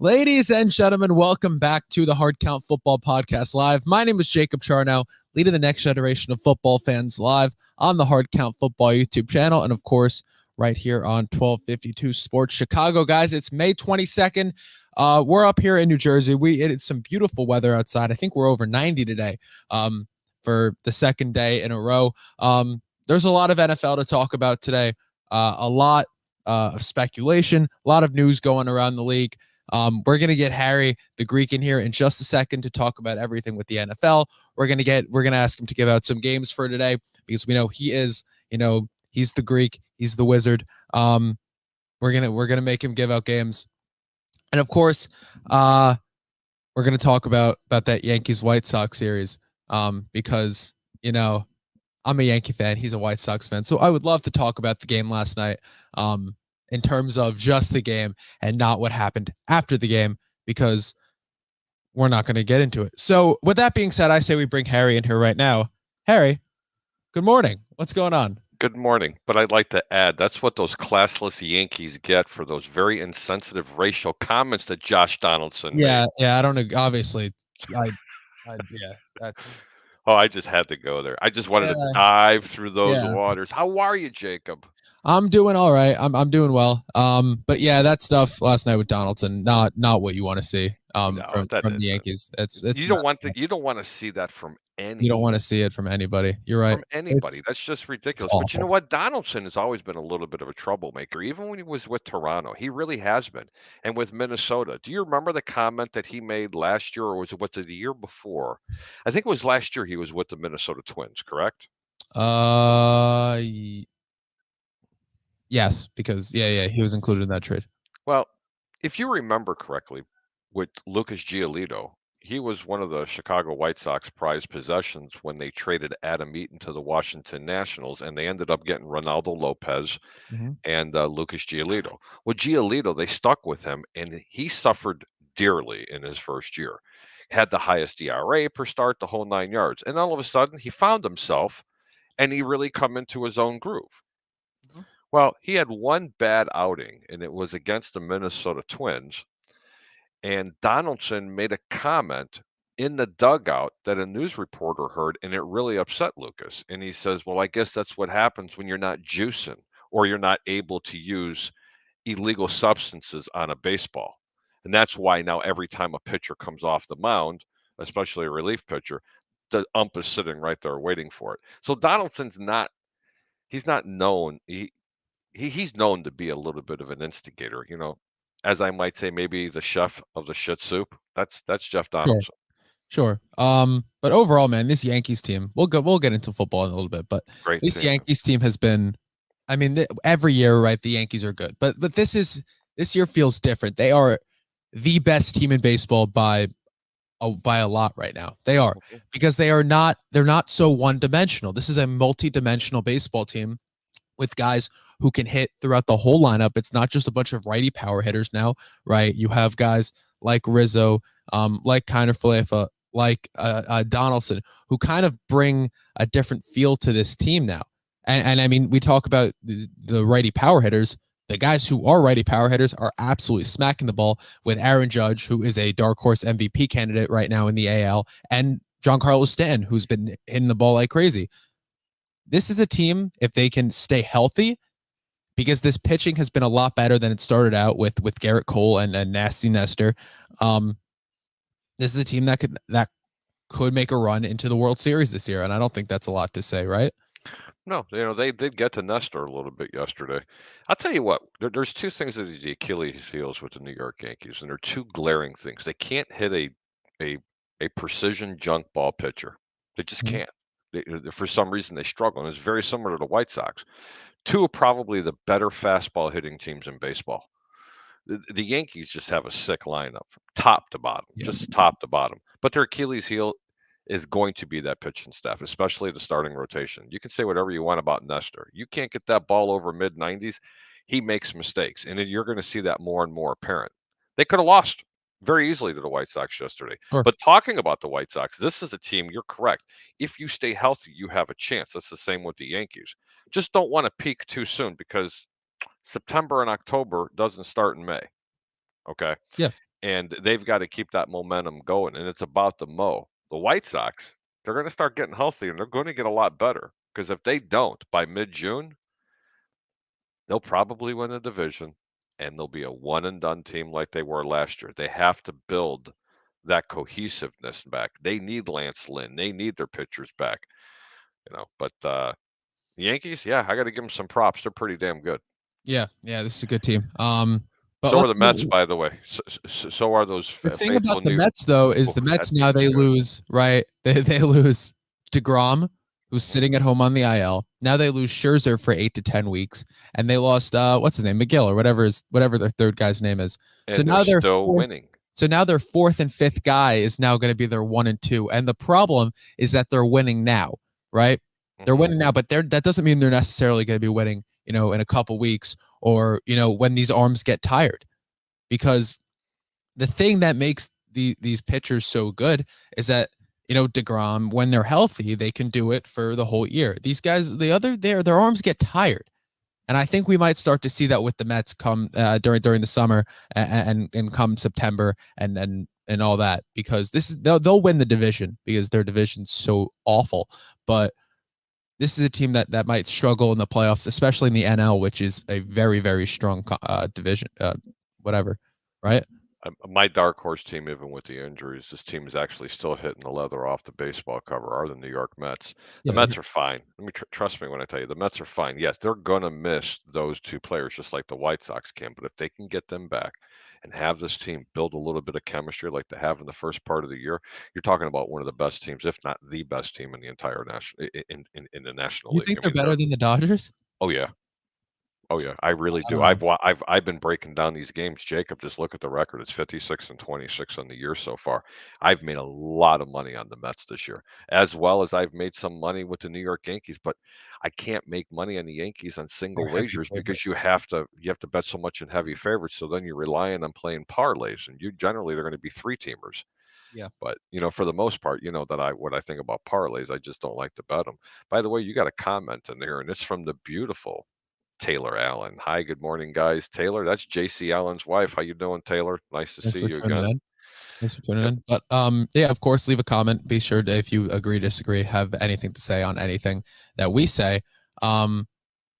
Ladies and gentlemen, welcome back to the Hard Count Football Podcast Live. My name is Jacob Charnow, leading the next generation of football fans live on the Hard Count Football YouTube channel, and of course, right here on 1252 Sports Chicago. Guys, it's May 22nd. We're up here in New Jersey. It's some beautiful weather outside. I think we're over 90 today for the second day in a row. There's a lot of NFL to talk about today, a lot of speculation, a lot of news going around the league. We're going to get Harry the Greek in here in just a second to talk about everything with the NFL. We're going to ask him to give out some games for today because we know he is, he's the Greek, he's the wizard. We're going to make him give out games. And of course, we're going to talk about that Yankees White Sox series because, I'm a Yankee fan, he's a White Sox fan. So I would love to talk about the game last night. In terms of just the game and not what happened after the game, because we're not going to get into it. So with that being said, I say we bring Harry in here right now. Harry, good morning. What's going on? Good morning. But I'd like to add, that's what those classless Yankees get for those very insensitive racial comments that Josh Donaldson made. Yeah, I don't know. Obviously, that's... Oh, I just had to go there. I just wanted to dive through those waters. How are you, Jacob? I'm doing all right. I'm doing well. But yeah, that stuff last night with Donaldson, not what you want to see from the Yankees. It's you don't want to see that from anybody. You don't want to see it from anybody. You're right. From anybody. That's just ridiculous. But you know what? Donaldson has always been a little bit of a troublemaker, even when he was with Toronto. He really has been. And with Minnesota. Do you remember the comment that he made last year, or was it the year before? I think it was last year he was with the Minnesota Twins, correct? Yes, because he was included in that trade. Well, if you remember correctly, with Lucas Giolito, he was one of the Chicago White Sox prized possessions when they traded Adam Eaton to the Washington Nationals, and they ended up getting Ronaldo Lopez and Lucas Giolito. Well, Giolito, they stuck with him, and he suffered dearly in his first year. Had the highest ERA per start, the whole 9 yards. And all of a sudden, he found himself, and he really come into his own groove. Well, he had one bad outing, and it was against the Minnesota Twins. And Donaldson made a comment in the dugout that a news reporter heard, and it really upset Lucas. And he says, well, I guess that's what happens when you're not juicing or you're not able to use illegal substances on a baseball. And that's why now every time a pitcher comes off the mound, especially a relief pitcher, the ump is sitting right there waiting for it. So Donaldson's he's not known. He's known to be a little bit of an instigator, as I might say, maybe the chef of the shit soup. That's Jeff Donaldson. Sure. But overall, man, this Yankees team, we'll get into football in a little bit, but this Yankees team has been, I mean, every year, right? The Yankees are good, but this year feels different. They are the best team in baseball by a lot right now. They are, because they're not so one-dimensional. This is a multi-dimensional baseball team with guys who can hit throughout the whole lineup. It's not just a bunch of righty power hitters now, right? You have guys like Rizzo, like Kiner Falefa, like Donaldson, who kind of bring a different feel to this team now. And I mean, we talk about the righty power hitters. The guys who are righty power hitters are absolutely smacking the ball, with Aaron Judge, who is a dark horse MVP candidate right now in the AL, and Giancarlo Stanton, who's been hitting the ball like crazy. This is a team, if they can stay healthy, because this pitching has been a lot better than it started out with Garrett Cole and Nasty Nestor. This is a team that could make a run into the World Series this year, and I don't think that's a lot to say, right? No, they did get to Nestor a little bit yesterday. I'll tell you what, there's two things that is the Achilles heels with the New York Yankees, and they're two glaring things. They can't hit a precision junk ball pitcher. They just can't. For some reason, they struggle, and it's very similar to the White Sox. Two of probably the better fastball hitting teams in baseball. The Yankees just have a sick lineup from top to bottom, just top to bottom. But their Achilles heel is going to be that pitching staff, especially the starting rotation. You can say whatever you want about Nestor. You can't get that ball over mid-90s. He makes mistakes, and you're going to see that more and more apparent. They could have lost very easily to the White Sox yesterday. Sure. But talking about the White Sox, this is a team, you're correct. If you stay healthy, you have a chance. That's the same with the Yankees. Just don't want to peak too soon, because September and October doesn't start in May. Okay. Yeah. and they've got to keep that momentum going. And it's about the Mo. The White Sox, they're going to start getting healthy, and they're going to get a lot better. Because if they don't by mid-June, they'll probably win the division, and they'll be a one and done team like they were last year. They have to build that cohesiveness back. They need Lance Lynn. They need their pitchers back. But the Yankees, yeah, I got to give them some props. They're pretty damn good. Yeah, this is a good team. But So are the Mets, by the way. So are those the thing faithful about the New. Mets, though, is Oh, the that Mets now team's they good. lose, right? They lose DeGrom, who's sitting at home on the IL. Now they lose Scherzer for 8 to 10 weeks, and they lost what's his name, McGill, or whatever their third guy's name is. And So now they're still winning. So now their fourth and fifth guy is now going to be their 1 and 2, and the problem is that they're winning now, right? They're winning now, but that doesn't mean they're necessarily going to be winning, in a couple weeks, or when these arms get tired, because the thing that makes these pitchers so good is that DeGrom, when they're healthy, they can do it for the whole year. These guys, their arms get tired, and I think we might start to see that with the Mets come during the summer and come September and all that, because they'll win the division because their division's so awful, but this is a team that might struggle in the playoffs, especially in the NL, which is a very, very strong division. Whatever, right? My dark horse team, even with the injuries, this team is actually still hitting the leather off the baseball cover, are the New York Mets. The Yeah, Mets are fine. Let me trust me when I tell you, the Mets are fine. Yes, they're going to miss those two players just like the White Sox can, but if they can get them back and have this team build a little bit of chemistry like they have in the first part of the year, you're talking about one of the best teams, if not the best team in the entire national in the National you League. think I they're mean, better than the Dodgers? oh yeah. Oh yeah, I really I do. don't know. I've been breaking down these games. Jacob, just look at the record. It's 56 and 26 on the year so far. I've made a lot of money on the Mets this year, as well as I've made some money with the New York Yankees. But I can't make money on the Yankees on They're single a heavy wagers favorite. because you have to bet so much in heavy favorites. So then you're relying on playing parlays, and generally they're going to be three teamers. Yeah, But for the most part, that what I think about parlays, I just don't like to bet them. By the way, you got a comment in there, and it's from the beautiful Taylor Allen. Hi, good morning, guys. Taylor, that's JC Allen's wife. How you doing, Taylor? Nice to thanks see for you tuning again. in. Thanks for tuning Yep. in. But yeah, of course, leave a comment. Be sure to, if you agree, disagree, have anything to say on anything that we say. How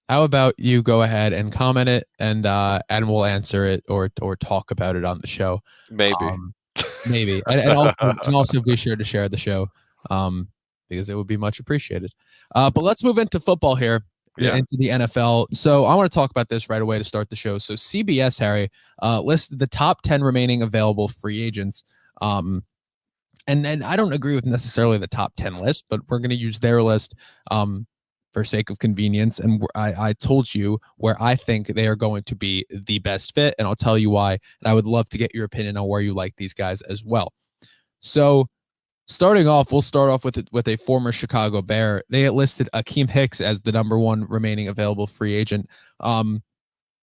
about you go ahead and comment it, and we'll answer it or talk about it on the show. Maybe. Um, maybe, and also be sure to share the show, because it would be much appreciated. But let's move into football here. Yeah. Into the NFL. So I want to talk about this right away to start the show. So CBS, Harry, listed the top 10 remaining available free agents. And then I don't agree with necessarily the top 10 list, but we're going to use their list for sake of convenience. And I told you where I think they are going to be the best fit, and I'll tell you why. And I would love to get your opinion on where you like these guys as well. So starting off, we'll start off with a former Chicago Bear. They listed Akeem Hicks as the number one remaining available free agent. And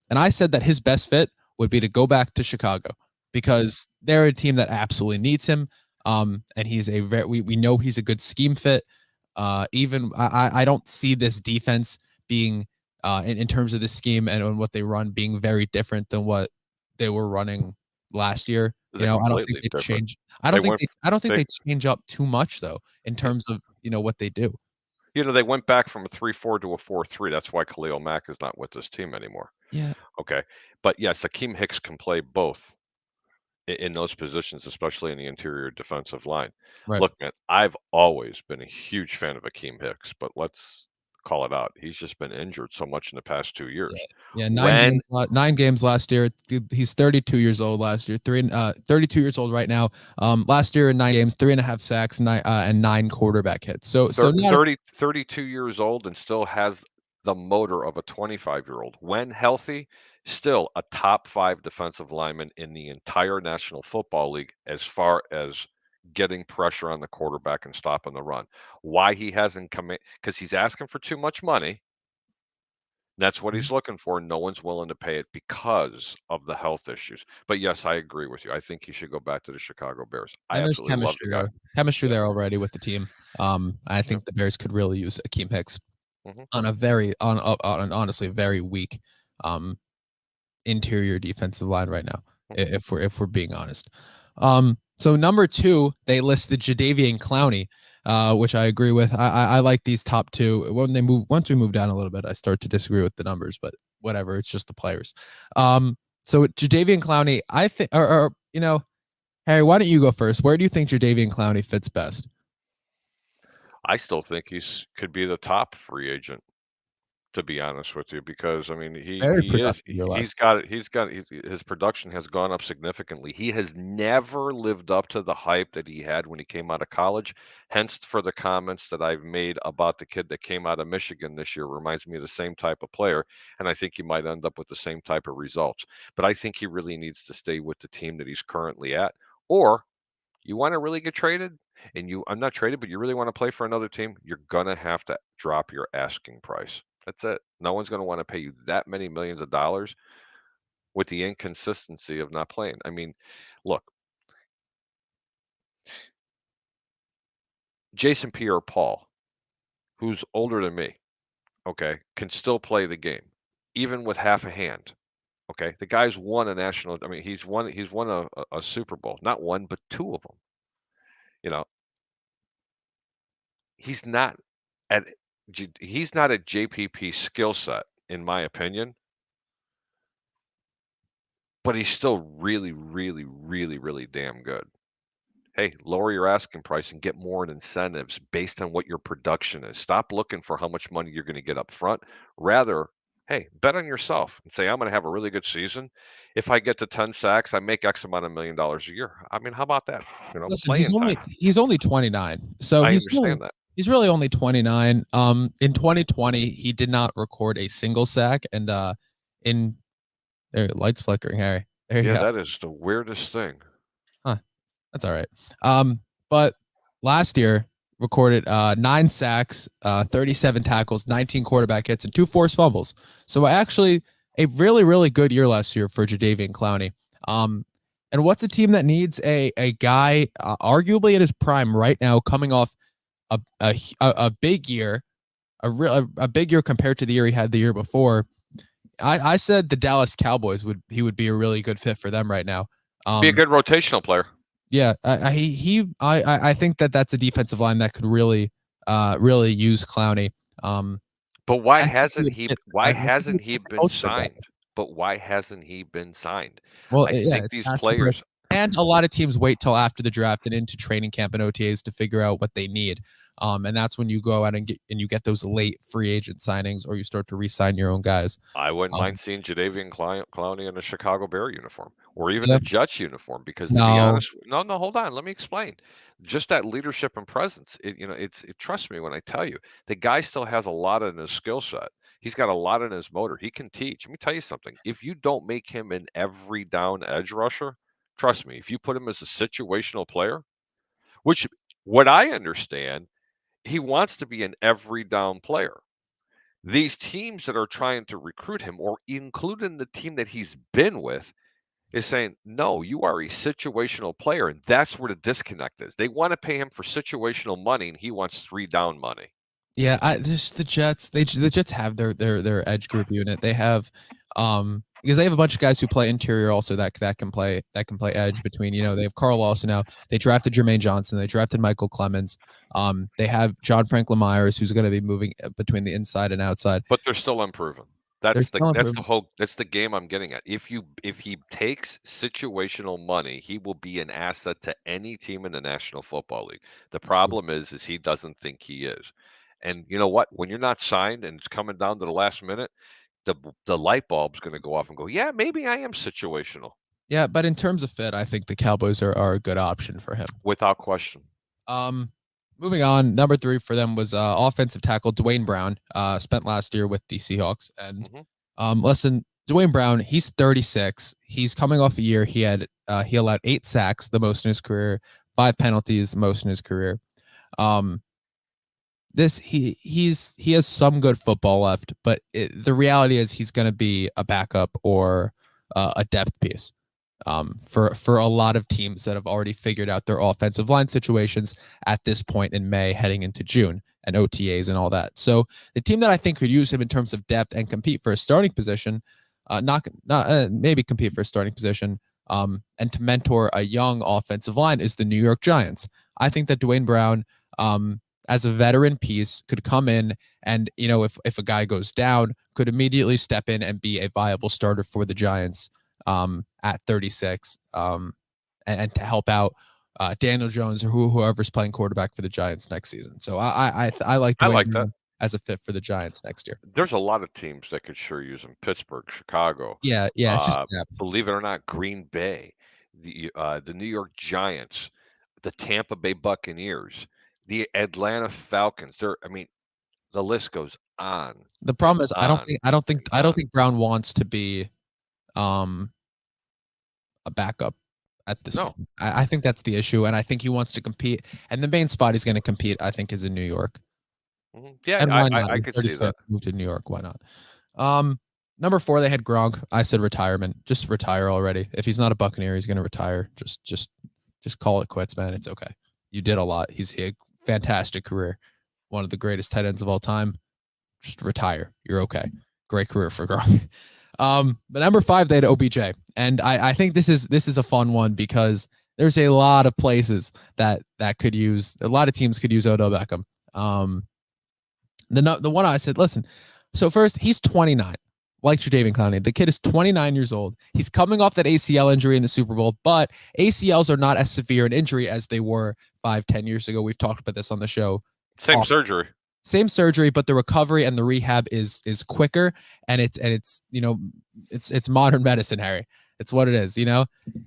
I said that his best fit would be to go back to Chicago because they're a team that absolutely needs him. And he's we know he's a good scheme fit. Even I don't see this defense being in terms of the scheme and what they run being very different than what they were running last year. They're I don't think completely they different. change. I don't think They they change up too much though in terms of what they do. they went back from a 3-4 to a 4-3. That's why Khalil Mack is not with this team anymore. Yeah, Okay. But yes, Akeem Hicks can play both in those positions, especially in the interior defensive line. right. Look, man, I've always been a huge fan of Akeem Hicks, but let's call it out. He's just been injured so much in the past 2 years. Yeah, When 9 games last year. He's 32 years old last year. 32 years old right now. Last year in 9 games, 3.5 sacks, and 9 quarterback hits. So not 32 years old and still has the motor of a 25-year-old. When healthy, still a top 5 defensive lineman in the entire National Football League as far as getting pressure on the quarterback and stopping the run. Why he hasn't come in? Because he's asking for too much money. That's what he's looking for. No one's willing to pay it because of the health issues. But yes, I agree with you. I think he should go back to the Chicago Bears. I and there's absolutely love the guy. chemistry Yeah. there already with the team. I think the Bears could really use Akeem Hicks Mhm. on an honestly very weak interior defensive line right now. if we're being honest. So number 2, they listed Jadeveon Clowney, which I agree with. I like these top 2. Once we move down a little bit, I start to disagree with the numbers, but whatever. It's just the players. So Jadeveon Clowney, I think, or Harry, why don't you go first? Where do you think Jadeveon Clowney fits best? I still think could be the top free agent, to be honest with you, because I mean Very he is productive your he's last. got his production has gone up significantly. He has never lived up to the hype that he had when he came out of college. Hence, for the comments that I've made about the kid that came out of Michigan this year, reminds me of the same type of player, and I think he might end up with the same type of results. But I think he really needs to stay with the team that he's currently at, or you want to really get traded, and I'm not traded, but you really want to play for another team, you're gonna have to drop your asking price. That's it. No one's gonna want to pay you that many millions of dollars with the inconsistency of not playing. I mean, look, Jason Pierre-Paul, who's older than me, okay, can still play the game, even with half a hand. Okay, the guy's won a national. I mean, he's won a Super Bowl, not one but two of them. You know, he's not at he's not at JPP skill set, in my opinion, but he's still really, really, really, really damn good. Hey, lower your asking price and get more in incentives based on what your production is. Stop looking for how much money you're going to get up front. Rather, hey, bet on yourself and say, I'm going to have a really good season. If I get to 10 sacks, I make X amount of $1 million a year. I mean, how about that? Listen, Playing time. he's only 29, so I understand that. he's really only 29. In 2020, he did not record a single sack, and in there, lights flickering, Harry. There you Yeah, go. that is the weirdest thing. Huh. That's all right. But last year recorded 9 sacks, 37 tackles, 19 quarterback hits, and 2 forced fumbles. So actually a really, really good year last year for Jadeveon Clowney. And what's a team that needs a guy arguably at his prime right now, coming off a big year, a big year compared to the year he had the year before? I said the Dallas Cowboys would be a really good fit for them right now. Be a good rotational player. Yeah, I think that's a defensive line that could really use Clowney. But why I think hasn't would he fit. why I think he hasn't would he fit the been culture better. signed? But why hasn't he been signed? Well, I yeah, think it's these asking players. and a lot of teams wait till after the draft and into training camp and OTAs to figure out what they need. And that's when you go out and get those late free agent signings, or you start to re-sign your own guys. I wouldn't Um, mind seeing Jadeveon Clowney in a Chicago Bear uniform or even yeah, a Jets uniform, because to be no, honest, no, hold on, let me explain. Just that leadership and presence, trust me when I tell you, the guy still has a lot in his skill set. He's got a lot in his motor. He can teach. Let me tell you something. If you don't make him an every down edge rusher, trust me, if you put him as a situational player, which what I understand, he wants to be an every down player. These teams that are trying to recruit him, or including the team that he's been with, is saying, no, you are a situational player. And that's where the disconnect is. They want to pay him for situational money, and he wants 3 down money. yeah, just the Jets. The Jets have their edge group unit. They have because they have a bunch of guys who play interior also that can play edge between, they have Carl Lawson now. They drafted Jermaine Johnson. They drafted Michael Clemens. They have John Franklin Myers, who's going to be moving between the inside and outside. But they're still unproven. They're That's still that's the game I'm getting at. If he takes situational money, he will be an asset to any team in the National Football League. The problem is he doesn't think he is. And you know what? When you're not signed and it's coming down to the last minute, the light bulb's going to go off and go, yeah, maybe I am situational. Yeah, but in terms of fit, I think the Cowboys are a good option for him. Without question. Moving on, number 3 for them was offensive tackle Dwayne Brown. Spent last year with the Seahawks, and listen, Dwayne Brown, he's 36. He's coming off a year he allowed 8 sacks, the most in his career, 5 penalties, the most in his career. He has some good football left, but the reality is he's going to be a backup or a depth piece for a lot of teams that have already figured out their offensive line situations at this point in May, heading into June, and OTAs and all that. So the team that I think could use him in terms of depth and compete for a starting position, maybe compete for a starting position, and to mentor a young offensive line is the New York Giants. I think that Dwayne Brown, as a veteran piece, could come in and, if a guy goes down, could immediately step in and be a viable starter for the Giants at 36, and to help out Daniel Jones or whoever's playing quarterback for the Giants next season. So I like I Dwayne like that. Brown as a fit for the Giants next year. There's a lot of teams that could sure use him. Pittsburgh, Chicago, Yeah, it's just depth. believe it or not, Green Bay, the New York Giants, the Tampa Bay Buccaneers, the Atlanta Falcons. I mean, the list goes on The and problem is on and I don't on. think Brown wants to be um a backup at this No. point. I think that's the issue, and I think he wants to compete. And the main spot he's going to compete, I think, is in New York. Yeah, And why not? I He's could see 36, that. move to New York. Why not? Number 4, they had Gronk. I said retirement. Just retire already. If he's not a Buccaneer, he's going to retire. Just call it quits, man. It's okay. You did a lot. He had a fantastic career. One of the greatest tight ends of all time. Just retire. You're okay. Great career for Gronk. But number 5, they had OBJ, and I think this is a fun one because there's a lot of places that could use, a lot of teams could use Odell Beckham. The one I said, listen. So first, he's 29, like Jadeveon Clowney. The kid is 29 years old. He's coming off that ACL injury in the Super Bowl, but ACLs are not as severe an injury as they were 5-10 years ago. We've talked about this on the show. Same surgery. Same surgery, but the recovery and the rehab is quicker, and it's modern medicine, Harry. It's what it is,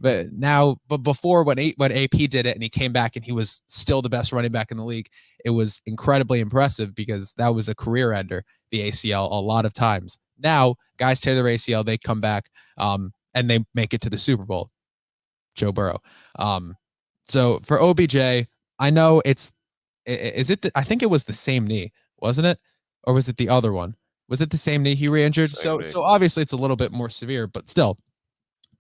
But before, when AP did it and he came back and he was still the best running back in the league, it was incredibly impressive because that was a career ender, the ACL, a lot of times. Now guys tear their ACL, they come back and they make it to the Super Bowl. Joe Burrow. So for OBJ, I know I think it was the same knee, wasn't it? Or was it the other one? Was it the same knee he re-injured? So obviously it's a little bit more severe, but still,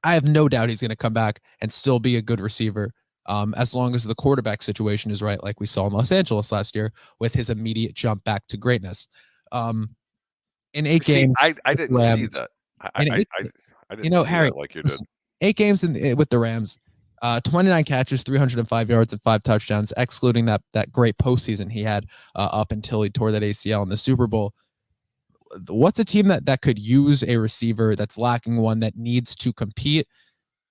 I have no doubt he's going to come back and still be a good receiver, as long as the quarterback situation is right, like we saw in Los Angeles last year with his immediate jump back to greatness. In 8 games, I didn't see that. I didn't see Harry, that like you did. 8 games with the Rams, 29 catches, 305 yards, and 5 touchdowns, excluding that great postseason he had up until he tore that ACL in the Super Bowl. What's a team that could use a receiver that's lacking one, that needs to compete?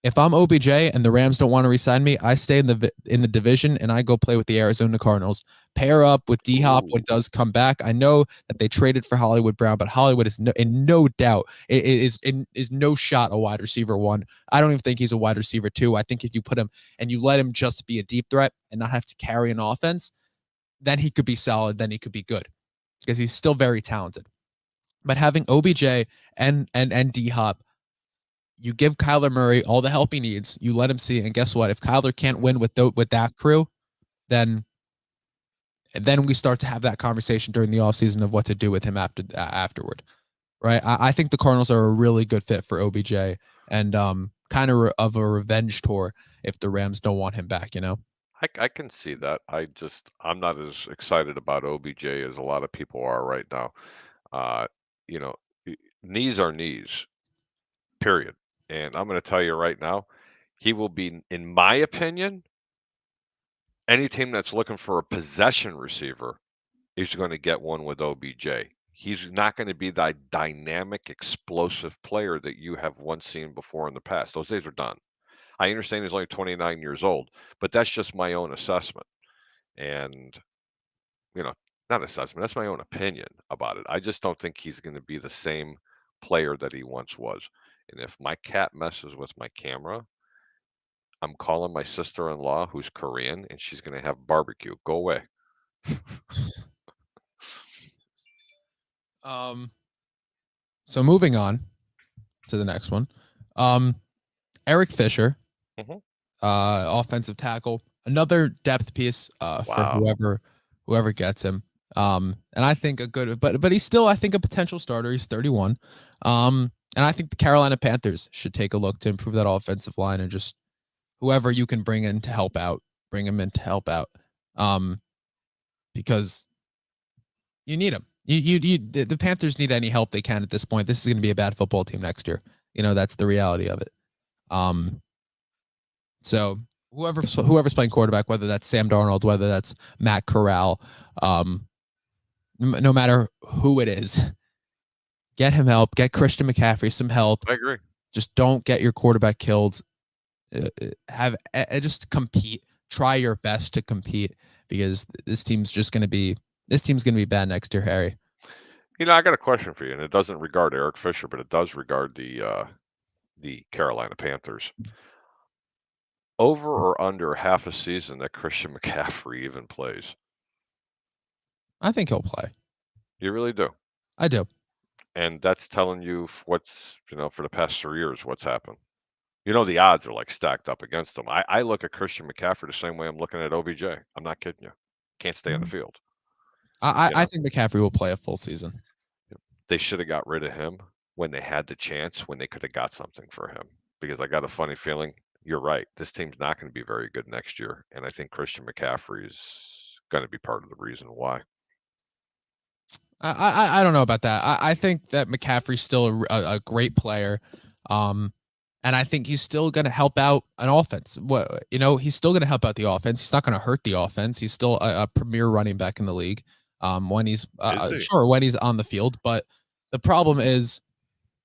If I'm OBJ and the Rams don't want to re-sign me, I stay in the division and I go play with the Arizona Cardinals. Pair up with D-Hop when it does come back. I know that they traded for Hollywood Brown, but Hollywood is no doubt is no shot a wide receiver 1. I don't even think he's a wide receiver 2. I think if you put him and you let him just be a deep threat and not have to carry an offense, then he could be solid. Then he could be good because he's still very talented. But having OBJ and D-Hop, you give Kyler Murray all the help he needs. You let him see, and guess what? If Kyler can't win with that crew, then we start to have that conversation during the offseason of what to do with him afterward, right? I think the Cardinals are a really good fit for OBJ, and kind of a revenge tour if the Rams don't want him back. I can see that. I'm not as excited about OBJ as a lot of people are right now. You know, knees are knees, period. And I'm going to tell you right now, he will be, in my opinion, any team that's looking for a possession receiver is going to get one with OBJ. He's not going to be that dynamic, explosive player that you have once seen before in the past. Those days are done. I understand he's only 29 years old, but that's just my own assessment. And, you know, not assessment, that's my own opinion about it. I just don't think he's going to be the same player that he once was. And if my cat messes with my camera, I'm calling my sister-in-law who's Korean, and she's going to have barbecue. Go away. So moving on to the next one. Eric Fisher, offensive tackle, another depth piece for whoever gets him. And I think a good, but he's still, I think, a potential starter. He's 31. And I think the Carolina Panthers should take a look to improve that offensive line, and just whoever you can bring in to help out, bring him in to help out. Because you need him. The Panthers need any help they can at this point. This is going to be a bad football team next year. That's the reality of it. So whoever's playing quarterback, whether that's Sam Darnold, whether that's Matt Corral, no matter who it is, get him help. Get Christian McCaffrey some help. I agree. Just don't get your quarterback killed. Just compete. Try your best to compete because this team's going to be bad next year, Harry. I got a question for you, and it doesn't regard Eric Fisher, but it does regard the Carolina Panthers. Over or under half a season that Christian McCaffrey even plays? I think he'll play. You really do? I do. And that's telling you what's, for the past 3 years, what's happened. The odds are like stacked up against him. I look at Christian McCaffrey the same way I'm looking at OBJ. I'm not kidding you. Can't stay on the field. I think McCaffrey will play a full season. They should have got rid of him when they had the chance, when they could have got something for him. Because I got a funny feeling, you're right, this team's not going to be very good next year. And I think Christian McCaffrey is going to be part of the reason why. I don't know about that. I think that McCaffrey's still a great player. And I think he's still going to help out an offense. He's still going to help out the offense. He's not going to hurt the offense. He's still a premier running back in the league. When he's when he's on the field, but the problem is,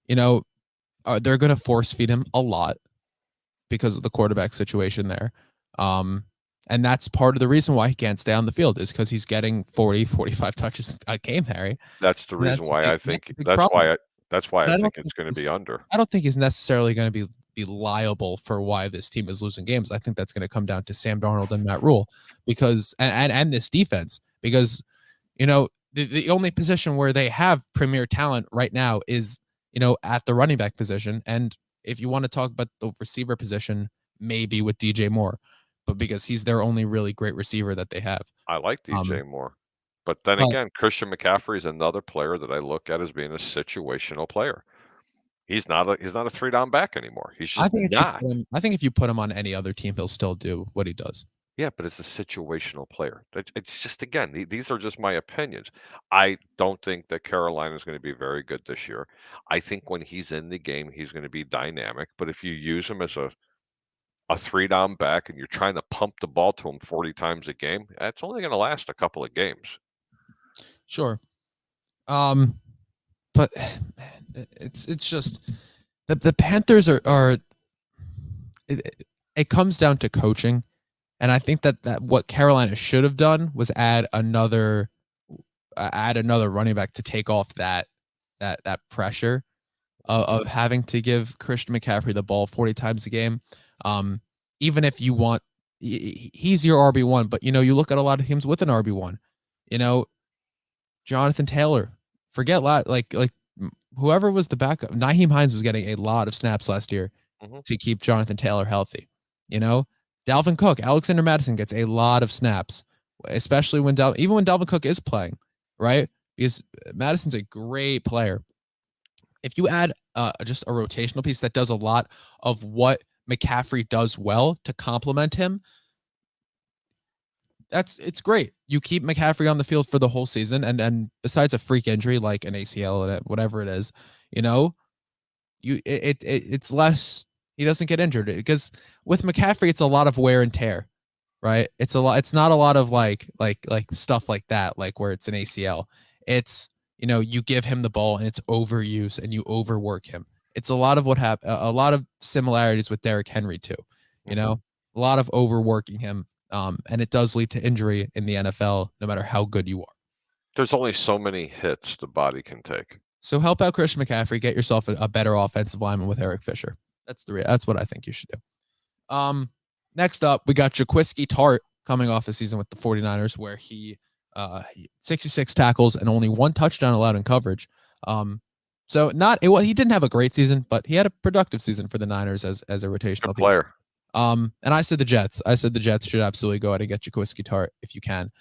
they're going to force feed him a lot because of the quarterback situation there. And that's part of the reason why he can't stay on the field is because he's getting 40, 45 touches a game, Harry. That's the reason why I think that's why I think it's going to be under. I don't think he's necessarily going to be liable for why this team is losing games. I think that's going to come down to Sam Darnold and Matt Rule because and this defense because the only position where they have premier talent right now is at the running back position, and if you want to talk about the receiver position, maybe with DJ Moore, but because he's their only really great receiver that they have. I like DJ Moore. But then again, Christian McCaffrey is another player that I look at as being a situational player. He's not a 3-down back anymore. He's just not. I think if you put him on any other team, he'll still do what he does. Yeah, but it's a situational player. It's just, again, these are just my opinions. I don't think that Carolina is going to be very good this year. I think when he's in the game, he's going to be dynamic. But if you use him as a 3-down back and you're trying to pump the ball to him 40 times a game, that's only going to last a couple of games. Sure. But it's just the Panthers are it comes down to coaching. And I think that what Carolina should have done was add another running back to take off that pressure of having to give Christian McCaffrey the ball 40 times a game. Even if you want, he's your RB1, but you look at a lot of teams with an RB1. Jonathan Taylor, forget like whoever was the backup. Nyheim Hines was getting a lot of snaps last year to keep Jonathan Taylor healthy. Dalvin Cook, Alexander Mattison gets a lot of snaps, especially when Dalvin Cook is playing, right? Because Madison's a great player. If you add just a rotational piece that does a lot of what McCaffrey does well to complement him, it's great. You keep McCaffrey on the field for the whole season, and besides a freak injury like an ACL or whatever it is, it's less. He doesn't get injured because with McCaffrey, it's a lot of wear and tear, right? It's not a lot of like stuff like that, like where it's an ACL. It's, you give him the ball and it's overuse and you overwork him. It's a lot of what happened, a lot of similarities with Derrick Henry too, a lot of overworking him. And it does lead to injury in the NFL, no matter how good you are. There's only so many hits the body can take. So help out Christian McCaffrey, get yourself a better offensive lineman with Eric Fisher. That's what I think you should do. Next up, we got Jaquiski Tartt coming off the season with the 49ers, where he 66 tackles and only 1 touchdown allowed in coverage. So he didn't have a great season, but he had a productive season for the Niners as a rotational player. And I said the Jets. Should absolutely go out and get Jaquiski Tartt if you can.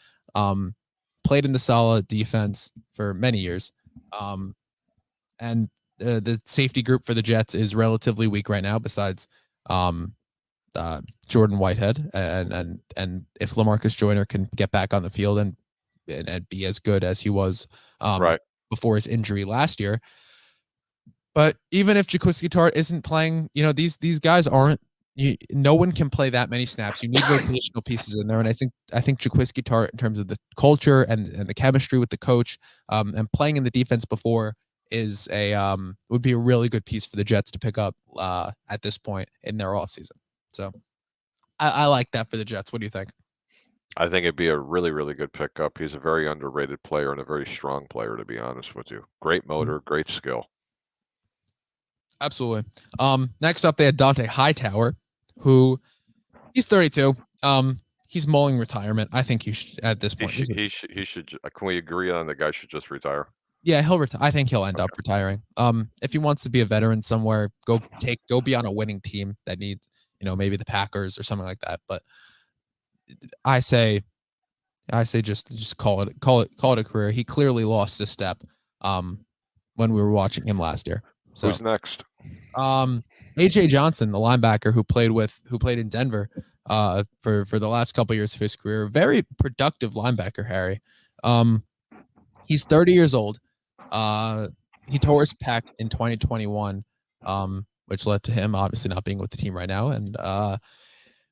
Played in the solid defense for many years. And the safety group for the Jets is relatively weak right now, besides Jordan Whitehead. And if LaMarcus Joyner can get back on the field and be as good as he was before his injury last year. But even if Jaquiski Tartt isn't playing, these guys aren't no one can play that many snaps. You need rotational pieces in there, and I think Jaquiski Tartt, in terms of the culture and the chemistry with the coach, and playing in the defense before, is would be a really good piece for the Jets to pick up at this point in their offseason. So I like that for the Jets. What do you think? I think it'd be a really, really good pickup. He's a very underrated player and a very strong player, to be honest with you. Great motor, great skill. Absolutely. Next up, they had Dante Hightower, who he's 32. He's mulling retirement. I think he should at this point. He should. Can we agree on the guy should just retire? Yeah, he'll retire. I think he'll end up retiring. If he wants to be a veteran somewhere, go be on a winning team that needs, maybe the Packers or something like that. But I say just call it a career. He clearly lost a step when we were watching him last year. So who's next? AJ Johnson, the linebacker who played in Denver for the last couple of years of his career. Very productive linebacker, Harry. He's 30 years old. He tore his pec in 2021, which led to him obviously not being with the team right now. And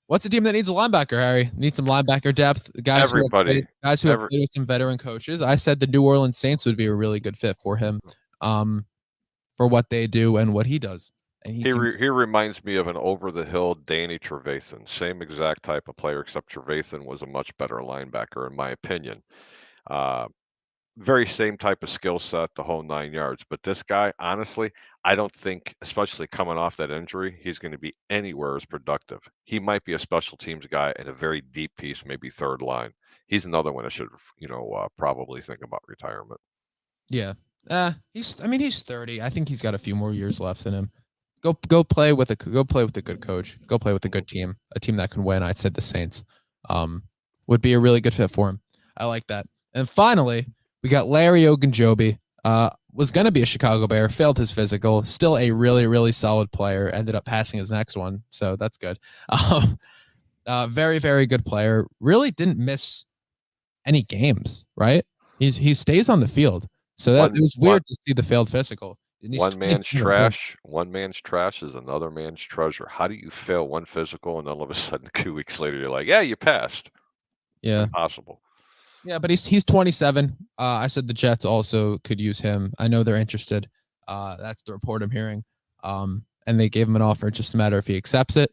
what's a team that needs a linebacker, Harry? Needs some linebacker depth. Guys who have played with some veteran coaches. I said the New Orleans Saints would be a really good fit for him, for what they do and what he does. And he reminds me of an over-the-hill Danny Trevathan. Same exact type of player, except Trevathan was a much better linebacker, in my opinion. Very same type of skill set, the whole 9 yards. But this guy, honestly, I don't think, especially coming off that injury, he's going to be anywhere as productive. He might be a special teams guy in a very deep piece, maybe third line. He's another one that should, probably think about retirement. Yeah. He's 30. I think he's got a few more years left in him. Go play with a good coach. Go play with a good team, a team that can win. I said the Saints would be a really good fit for him. I like that. And finally, we got Larry Ogunjobi. Was going to be a Chicago Bear, failed his physical. Still a really, really solid player. Ended up passing his next one, so that's good. Very, very good player. Really didn't miss any games, right? He stays on the field. So it was weird to see the failed physical. One man's trash is another man's treasure. How do you fail one physical and all of a sudden 2 weeks later you're like, yeah, you passed? Yeah, it's impossible. Yeah, but he's 27. I said the Jets also could use him. I know they're interested. That's the report I'm hearing. And they gave him an offer. It's just a matter if he accepts it.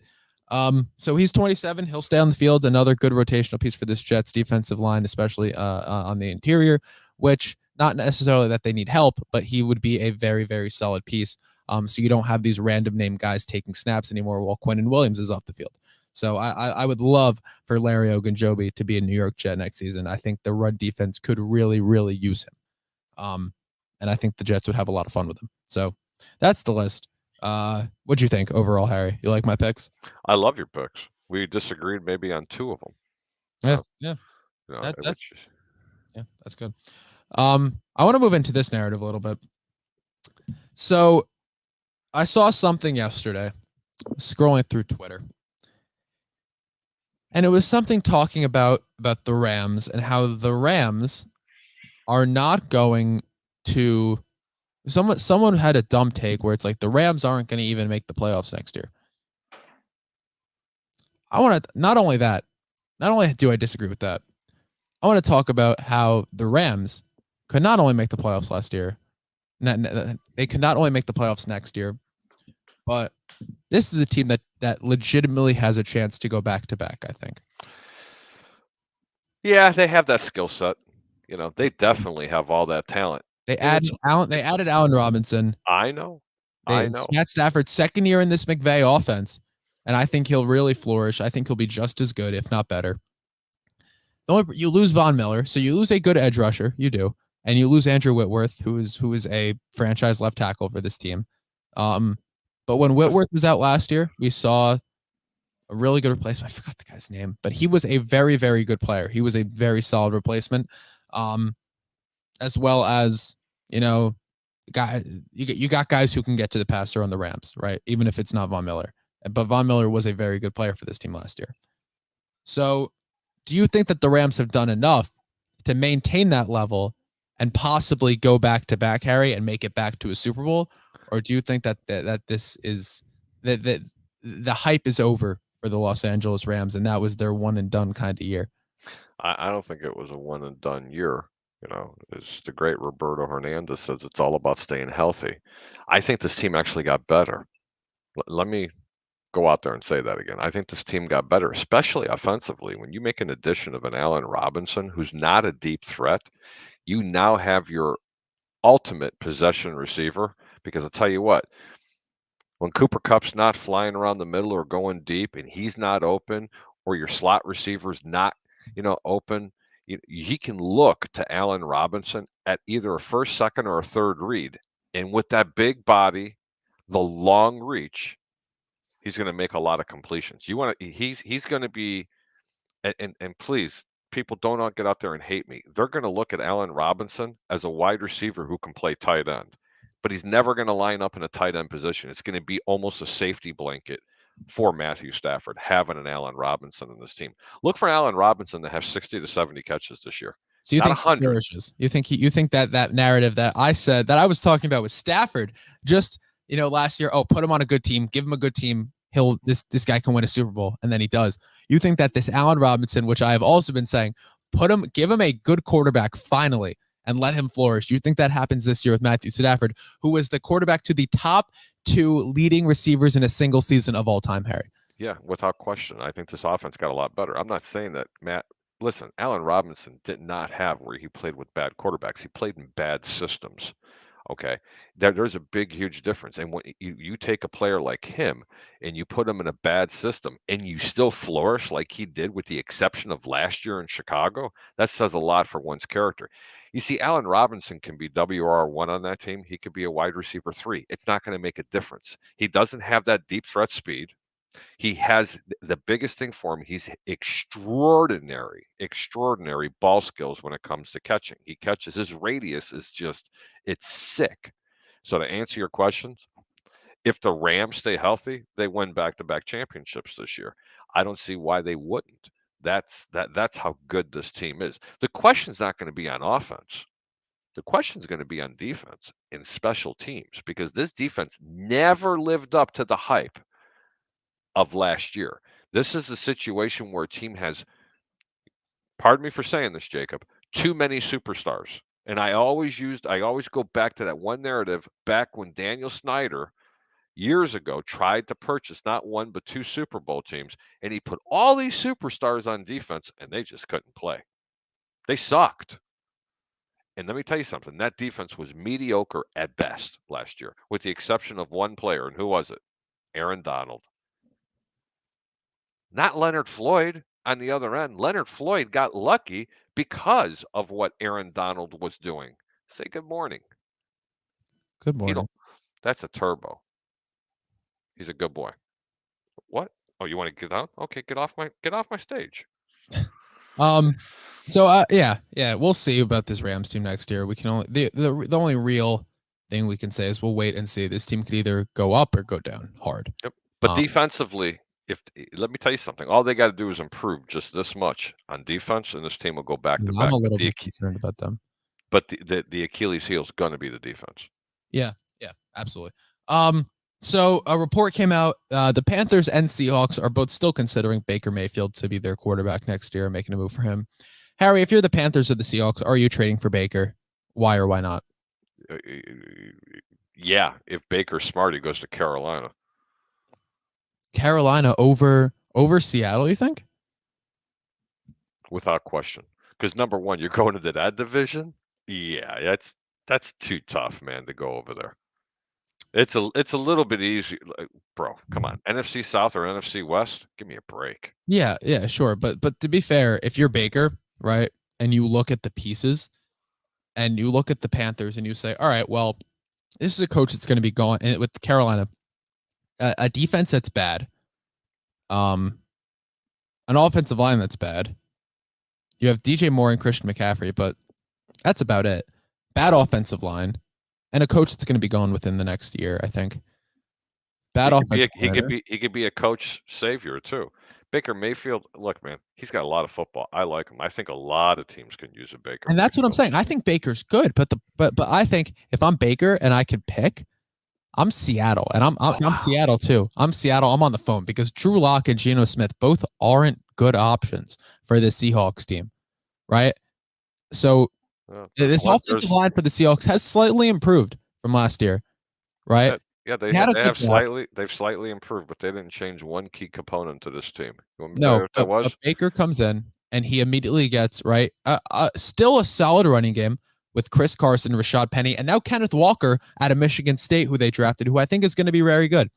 So he's 27. He'll stay on the field. Another good rotational piece for this Jets defensive line, especially on the interior, which not necessarily that they need help, but he would be a very, very solid piece. So you don't have these random name guys taking snaps anymore while Quinnen Williams is off the field. So I would love for Larry Ogunjobi to be a New York Jet next season. I think the run defense could really, really use him. And I think the Jets would have a lot of fun with him. So that's the list. What'd you think overall, Harry? You like my picks? I love your picks. We disagreed maybe on 2 of them. Yeah. That's good. I want to move into this narrative a little bit. So I saw something yesterday, scrolling through Twitter. And it was something talking about the Rams and how the Rams are not going to. Someone had a dumb take where it's like the Rams aren't going to even make the playoffs next year. I want to not only do I disagree with that, I want to talk about how the Rams could not only make the playoffs last year, they could not only make the playoffs next year, but this is a team that legitimately has a chance to go back to back, I think. Yeah, they have that skill set. They definitely have all that talent. They added Allen Robinson. I know. Matt Stafford's second year in this McVay offense, and I think he'll really flourish. I think he'll be just as good, if not better. You lose Von Miller, so you lose a good edge rusher. You do. And you lose Andrew Whitworth, who is a franchise left tackle for this team. But when Whitworth was out last year, we saw a really good replacement. I forgot the guy's name, but he was a very, very good player. He was a very solid replacement. As well as, you got guys who can get to the passer on the Rams, right? Even if it's not Von Miller. But Von Miller was a very good player for this team last year. So do you think that the Rams have done enough to maintain that level and possibly go back to back, Harry, and make it back to a Super Bowl? Or do you think that this is that the hype is over for the Los Angeles Rams, and that was their one and done kind of year. I don't think it was a one and done year. As the great Roberto Hernandez says, it's all about staying healthy. I think this team actually got better. Let me go out there and say that again. I think this team got better, especially offensively. When you make an addition of an Allen Robinson, who's not a deep threat, you now have your ultimate possession receiver. Because I'll tell you what, when Cooper Kupp's not flying around the middle or going deep and he's not open, or your slot receiver's not, open, he can look to Allen Robinson at either a first, second, or a third read. And with that big body, the long reach, he's going to make a lot of completions. He's going to be, and please, people don't get out there and hate me. They're going to look at Allen Robinson as a wide receiver who can play tight end, but he's never going to line up in a tight end position. It's going to be almost a safety blanket for Matthew Stafford having an Allen Robinson in this team. Look for Allen Robinson to have 60 to 70 catches this year. So you Not think he 100. flourishes? You think that narrative that I said that I was talking about with Stafford just last year? Oh, put him on a good team, give him a good team. This guy can win a Super Bowl, and then he does. You think that this Allen Robinson, which I have also been saying, give him a good quarterback finally, and let him flourish. You think that happens this year with Matthew Stafford, who was the quarterback to the top 2 leading receivers in a single season of all time, Harry? Yeah, without question. I think this offense got a lot better. I'm not saying that listen, Allen Robinson did not have where he played with bad quarterbacks. He played in bad systems. Okay. There's a big, huge difference. And when you take a player like him and you put him in a bad system and you still flourish like he did, with the exception of last year in Chicago, that says a lot for one's character. You see, Allen Robinson can be WR1 on that team. He could be a wide receiver 3. It's not going to make a difference. He doesn't have that deep threat speed. He has the biggest thing for him. He's extraordinary ball skills when it comes to catching. He catches, his radius is just, it's sick. So to answer your questions, if the Rams stay healthy, they win back-to-back championships this year. I don't see why they wouldn't. That's how good this team is. The question's not going to be on offense. The question's going to be on defense and special teams, because this defense never lived up to the hype of last year. This is a situation where a team has, pardon me for saying this, Jacob, too many superstars. And I always go back to that one narrative back when Daniel Snyder years ago tried to purchase not one but 2 Super Bowl teams, and he put all these superstars on defense and they just couldn't play. They sucked. And let me tell you something, that defense was mediocre at best last year, with the exception of one player. And who was it? Aaron Donald. Not Leonard Floyd on the other end. Leonard Floyd got lucky because of what Aaron Donald was doing. Say good morning. Good morning. That's a turbo. He's a good boy. What? Oh, you want to get out? Okay, get off my stage. So yeah, we'll see about this Rams team next year. We can only the only real thing we can say is we'll wait and see. This team could either go up or go down hard. Yep. But defensively, let me tell you something, all they got to do is improve just this much on defense, and this team will go back to back. I'm a little bit concerned about them. But the Achilles heel is going to be the defense. Yeah, absolutely. So a report came out. The Panthers and Seahawks are both still considering Baker Mayfield to be their quarterback next year, making a move for him. Harry, if you're the Panthers or the Seahawks, are you trading for Baker? Why or why not? Yeah, if Baker's smart, he goes to Carolina. Carolina over Seattle, you think? Without question. Because number one, you're going to that division. Yeah, that's too tough, man, to go over there. It's a little bit easy, bro. Come on, NFC South or NFC West? Give me a break. Yeah, sure. But to be fair, if you're Baker, right, and you look at the pieces, and you look at the Panthers, and you say, all right, well, this is a coach that's going to be gone, and with Carolina, a defense that's bad, an offensive line that's bad. You have DJ Moore and Christian McCaffrey, but that's about it. Bad offensive line, and a coach that's going to be gone within the next year, I think. Bad offensive line. He could be a coach savior too. Baker Mayfield, look, man, he's got a lot of football. I like him. I think a lot of teams can use a Baker. And that's what I'm saying. I think Baker's good, but I think if I'm Baker and I could pick, I'm Seattle, and I'm Seattle too. I'm Seattle. I'm on the phone because Drew Lock and Geno Smith both aren't good options for the Seahawks team, right? So There's this one. offensive line for the Seahawks has slightly improved from last year, right? Yeah, They had a they good have draft. they've slightly improved, but they didn't change one key component to this team. You want me to tell you No, what that but was? Baker comes in and he immediately gets right. Still a solid running game with Chris Carson, Rashad Penny, and now Kenneth Walker out of Michigan State, who they drafted, who I think is going to be very good.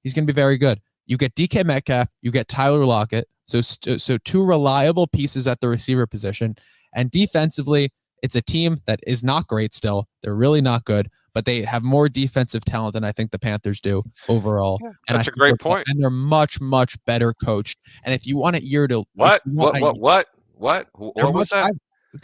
He's going to be very good. You get DK Metcalf, you get Tyler Lockett, so two reliable pieces at the receiver position, and defensively, it's a team that is not great still. They're really not good, but they have more defensive talent than I think the Panthers do overall. Yeah, And I that's a think great point. they're much better coached. And if you want a year to, if What? you want a, they're What was much. that?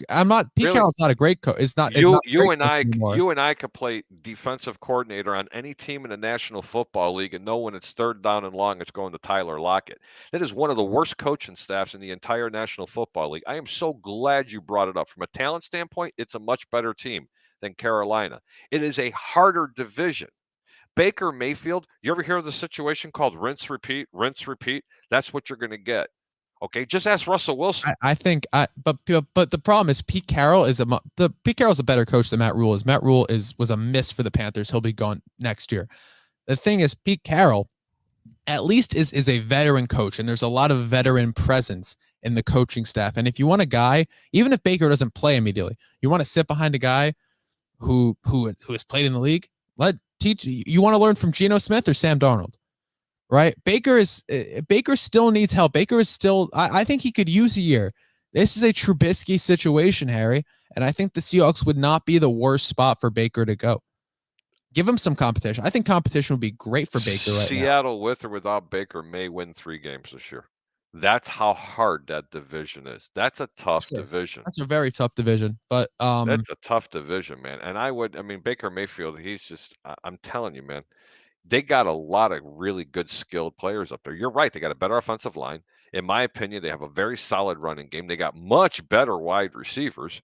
I'm not. Pete Really? Carroll's not a great coach. Is not a great coach anymore. You and I could play defensive coordinator on any team in the National Football League and know when it's third down and long, it's going to Tyler Lockett. That is one of the worst coaching staffs in the entire National Football League. I am so glad you brought it up. From a talent standpoint, it's a much better team than Carolina. It is a harder division. Baker Mayfield, you ever hear of the situation called rinse, repeat, rinse, repeat? That's what you're going to get. Okay, just ask Russell Wilson. I think, but the problem is Pete Carroll is Pete Carroll's a better coach than Matt Rule is. Matt Rule was a miss for the Panthers. He'll be gone next year. The thing is, Pete Carroll at least is a veteran coach, and there's a lot of veteran presence in the coaching staff. And if you want a guy, even if Baker doesn't play immediately, you want to sit behind a guy who has played in the league. You want to learn from Geno Smith or Sam Darnold, right? Baker still needs help. Baker is still. I think he could use a year. This is a Trubisky situation, Harry, and I think the Seahawks would not be the worst spot for Baker to go. Give him some competition. I think competition would be great for Baker right now. Seattle, with or without Baker, may win 3 games this year. That's how hard that division is. That's a tough division. That's a very tough division, but That's a tough division, man. And I mean, Baker Mayfield, he's just, I'm telling you, man, they got a lot of really good skilled players up there. You're right. They got a better offensive line. In my opinion, they have a very solid running game. They got much better wide receivers.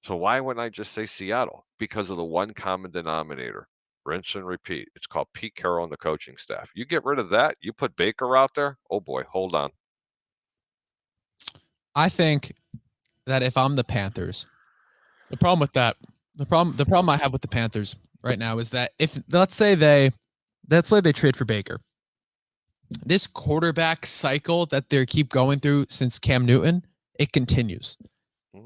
So why wouldn't I just say Seattle? Because of the one common denominator. Rinse and repeat. It's called Pete Carroll and the coaching staff. You get rid of that, you put Baker out there. Oh boy, hold on. I think that if I'm the Panthers, the problem I have with the Panthers right now is that if let's say they trade for Baker, this quarterback cycle that they keep going through since Cam Newton, it continues.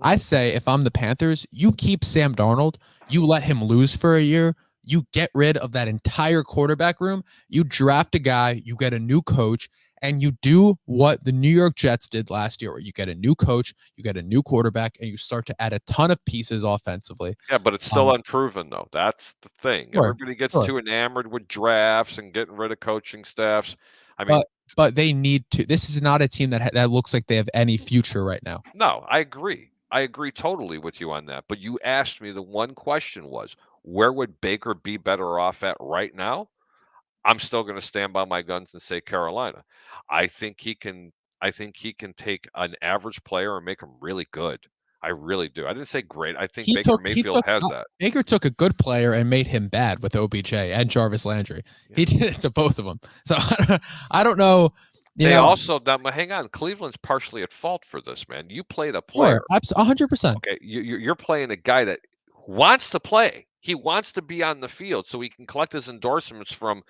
I'd say if I'm the Panthers, you keep Sam Darnold, you let him lose for a year, you get rid of that entire quarterback room, you draft a guy, you get a new coach, and you do what the New York Jets did last year, where you get a new coach, you get a new quarterback, and you start to add a ton of pieces offensively. Yeah, but it's still unproven, though. That's the thing. Sure, Everybody gets too enamored with drafts and getting rid of coaching staffs. I mean, but they need to. This is not a team that looks like they have any future right now. No, I agree. I agree totally with you on that. But you asked me, the one question was, where would Baker be better off at right now? I'm still going to stand by my guns and say Carolina. I think he can. I think he can take an average player and make him really good. I really do. I didn't say great. I think Baker Mayfield has that. Baker took a good player and made him bad with OBJ and Jarvis Landry. Yeah. He did it to both of them. So I don't know. Also, hang on. Cleveland's partially at fault for this, man. You played a player. Sure, 100%. Okay, you're playing a guy that wants to play. He wants to be on the field so he can collect his endorsements from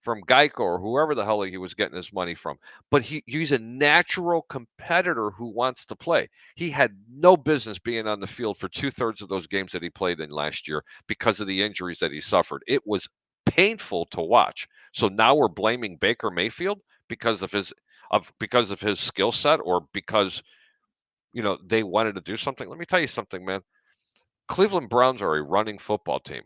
Geico or whoever the hell he was getting his money from. But he's a natural competitor who wants to play. He had no business being on the field for 2/3 of those games that he played in last year because of the injuries that he suffered. It was painful to watch. So now we're blaming Baker Mayfield because of his skill set, or because they wanted to do something. Let me tell you something, man. Cleveland Browns are a running football team.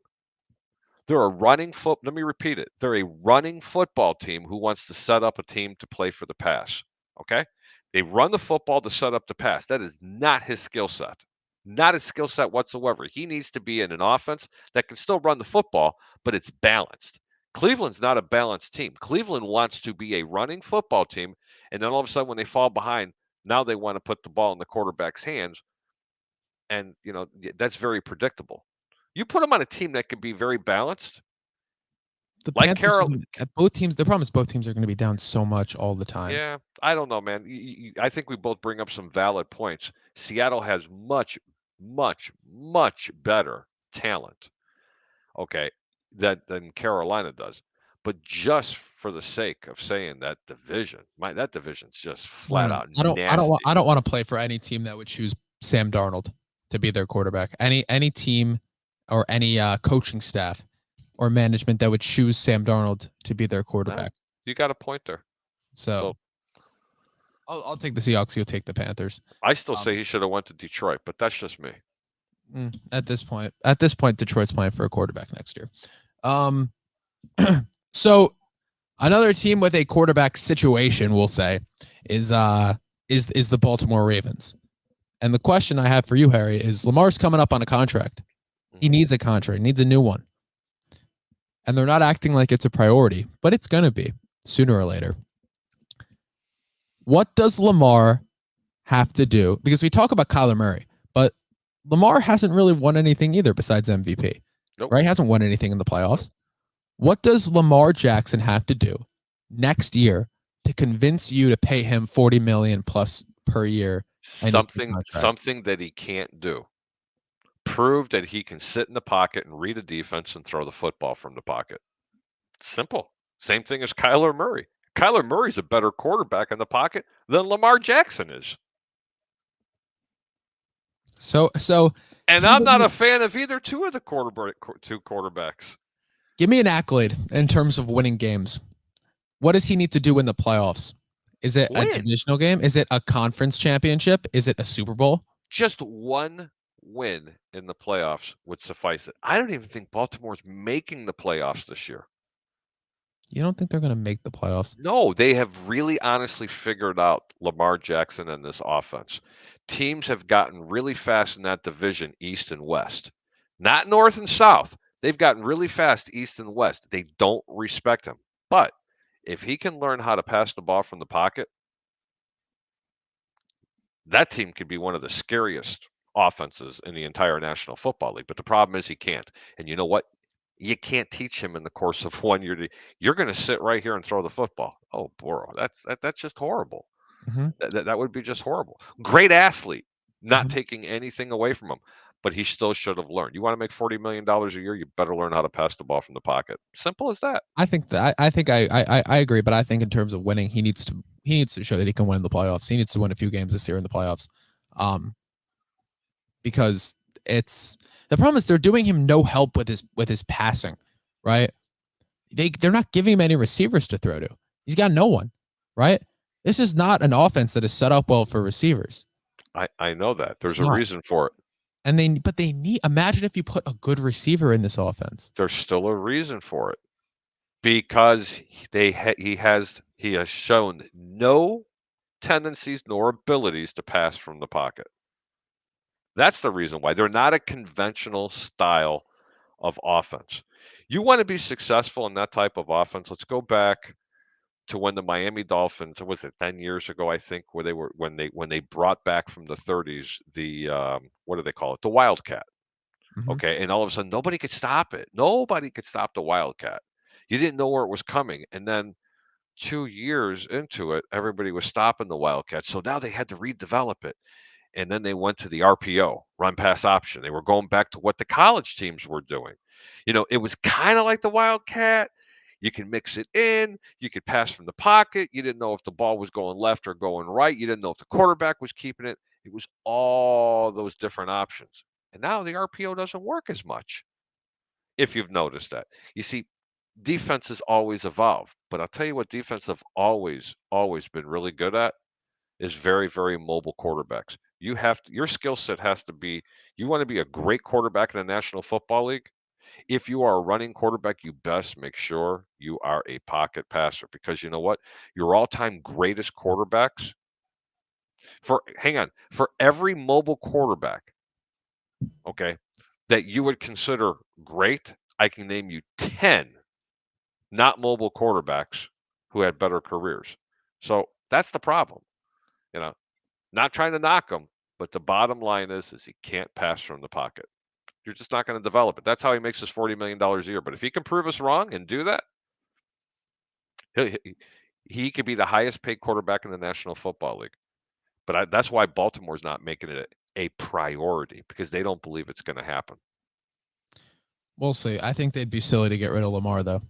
They're a running foot. Let me repeat it. They're a running football team who wants to set up a team to play for the pass. Okay? They run the football to set up the pass. That is not his skill set. Not his skill set whatsoever. He needs to be in an offense that can still run the football, but it's balanced. Cleveland's not a balanced team. Cleveland wants to be a running football team, and then all of a sudden when they fall behind, now they want to put the ball in the quarterback's hands, and that's very predictable. You put them on a team that can be very balanced, The Like Panthers, Carol, both teams. The problem is both teams are going to be down so much all the time. yeah, I don't know, man. I think we both bring up some valid points. Seattle has much, much, much better talent, okay, than Carolina does. But just for the sake of saying that division, that division's just flat out nasty. I don't want to play for any team that would choose Sam Darnold to be their quarterback. Any team or any coaching staff or management that would choose Sam Darnold to be their quarterback. You got a point there. So I'll take the Seahawks. You'll take the Panthers. I still say he should have went to Detroit, but that's just me. At this point, Detroit's playing for a quarterback next year. So another team with a quarterback situation, we'll say, is the Baltimore Ravens. And the question I have for you, Harry, is Lamar's coming up on a contract. He needs a contract, needs a new one. And they're not acting like it's a priority, but it's going to be sooner or later. What does Lamar have to do? Because we talk about Kyler Murray, but Lamar hasn't really won anything either besides MVP. Nope. Right? He hasn't won anything in the playoffs. What does Lamar Jackson have to do next year to convince you to pay him $40 million plus per year? Something that he can't do. Prove that he can sit in the pocket and read a defense and throw the football from the pocket. Simple. Same thing as Kyler Murray. Kyler Murray's a better quarterback in the pocket than Lamar Jackson is. So, and I'm not a fan of either two quarterbacks. Give me an accolade in terms of winning games. What does he need to do in the playoffs? Is it a divisional game? Is it a conference championship? Is it a Super Bowl? Just one win in the playoffs would suffice it. I don't even think Baltimore's making the playoffs this year. You don't think they're going to make the playoffs? No, they have really honestly figured out Lamar Jackson and this offense. Teams have gotten really fast in that division, East and West. Not North and South. They've gotten really fast East and West. They don't respect him. But if he can learn how to pass the ball from the pocket, that team could be one of the scariest offenses in the entire National Football League. But the problem is he can't. And you know what? You can't teach him in the course of 1 year. You're going to sit right here and throw the football. Oh, Burrow, that's just horrible. Mm-hmm. That would be just horrible. Great athlete, not taking anything away from him, but he still should have learned. You want to make $40 million a year, you better learn how to pass the ball from the pocket. Simple as that. I think I agree, but I think in terms of winning, he needs to show that he can win in the playoffs. He needs to win a few games this year in the playoffs, because the problem is they're doing him no help with his passing, right? They're not giving him any receivers to throw to. He's got no one, right? This is not an offense that is set up well for receivers. I know that. There's a reason for it. And they need, imagine if you put a good receiver in this offense. There's still a reason for it. Because he has shown no tendencies nor abilities to pass from the pocket. That's the reason why. They're not a conventional style of offense. You want to be successful in that type of offense. Let's go back to when the Miami Dolphins, was it 10 years ago, I think, where they were when they brought back from the 30s the what do they call it? The Wildcat. Mm-hmm. Okay, and all of a sudden nobody could stop it. Nobody could stop the Wildcat. You didn't know where it was coming, and then 2 years into it, everybody was stopping the Wildcat. So now they had to redevelop it. And then they went to the RPO, run pass option. They were going back to what the college teams were doing. You know, it was kind of like the Wildcat. You can mix it in. You could pass from the pocket. You didn't know if the ball was going left or going right. You didn't know if the quarterback was keeping it. It was all those different options. And now the RPO doesn't work as much, if you've noticed that. You see, defenses always evolve. But I'll tell you what defense have always been really good at is very, very mobile quarterbacks. Your skill set has to be, you want to be a great quarterback in the National Football League. If you are a running quarterback, you best make sure you are a pocket passer, because you know what? Your all-time greatest quarterbacks, for every mobile quarterback, okay, that you would consider great, I can name you 10 not mobile quarterbacks who had better careers. So that's the problem. You know, not trying to knock him, but the bottom line is he can't pass from the pocket. You're just not going to develop it. That's how he makes his $40 million a year. But if he can prove us wrong and do that, he could be the highest paid quarterback in the National Football League. But that's why Baltimore's not making it a priority, because they don't believe it's going to happen. We'll see. I think they'd be silly to get rid of Lamar, though.